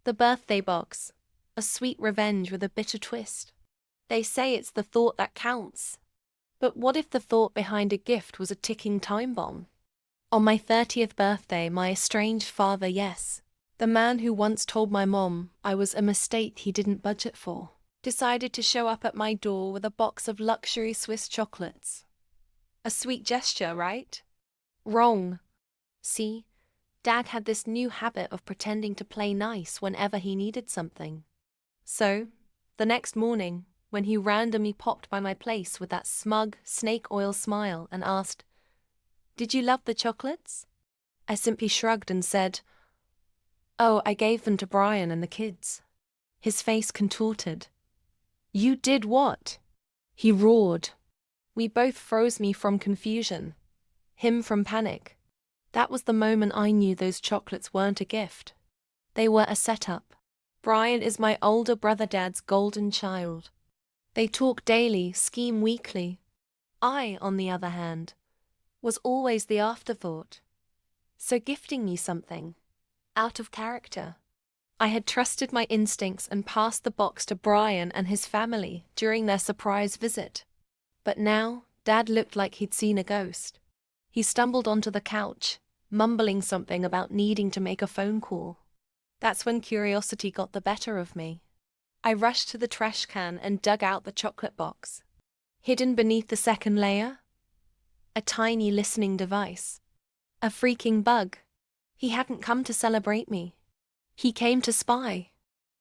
The birthday box. A sweet revenge with a bitter twist. They say it's the thought that counts. But what if the thought behind a gift was a ticking time bomb? On my 30th birthday, my estranged father, yes, the man who once told my mom I was a mistake he didn't budget for, decided to show up at my door with a box of luxury Swiss chocolates. A sweet gesture, right? Wrong. See, Dad had this new habit of pretending to play nice whenever he needed something. So, the next morning, when he randomly popped by my place with that smug, snake oil smile and asked, "Did you love the chocolates?" I simply shrugged and said, "Oh, I gave them to Brian and the kids." His face contorted. "You did what?" He roared. We both froze, me from confusion, him from panic. That was the moment I knew those chocolates weren't a gift. They were a setup. Brian is my older brother Dad's golden child. They talk daily, scheme weekly. I, on the other hand, was always the afterthought. So gifting me something, out of character. I had trusted my instincts and passed the box to Brian and his family during their surprise visit. But now, Dad looked like he'd seen a ghost. He stumbled onto the couch, mumbling something about needing to make a phone call. That's when curiosity got the better of me. I rushed to the trash can and dug out the chocolate box. Hidden beneath the second layer? A tiny listening device. A freaking bug. He hadn't come to celebrate me. He came to spy.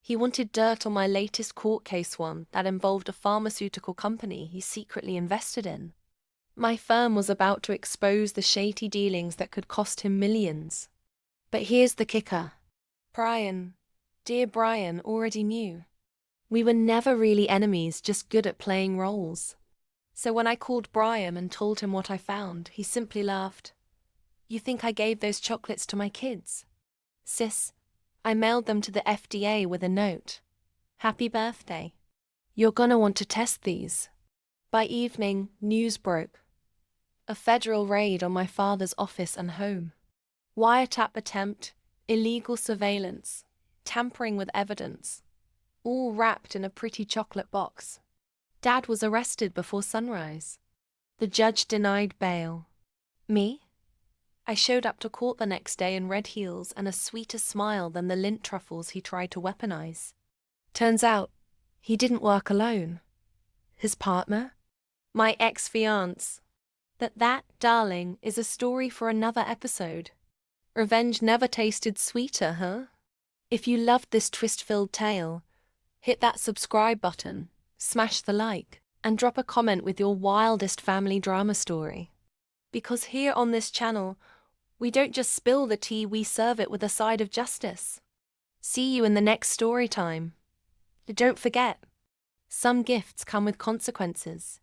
He wanted dirt on my latest court case, one that involved a pharmaceutical company he secretly invested in. My firm was about to expose the shady dealings that could cost him millions. But here's the kicker. Dear Brian, already knew. We were never really enemies, just good at playing roles. So when I called Brian and told him what I found, he simply laughed. "You think I gave those chocolates to my kids?" "Sis, I mailed them to the FDA with a note. Happy birthday. You're gonna want to test these." By evening, news broke. A federal raid on my father's office and home. Wiretap attempt, illegal surveillance, tampering with evidence, all wrapped in a pretty chocolate box. Dad was arrested before sunrise. The judge denied bail. Me? I showed up to court the next day in red heels and a sweeter smile than the lint truffles he tried to weaponize. Turns out, he didn't work alone. His partner? My ex-fiancé. That, darling, is a story for another episode. Revenge never tasted sweeter, huh? If you loved this twist-filled tale, hit that subscribe button, smash the like, and drop a comment with your wildest family drama story. Because here on this channel, we don't just spill the tea, we serve it with a side of justice. See you in the next story time. Don't forget, some gifts come with consequences.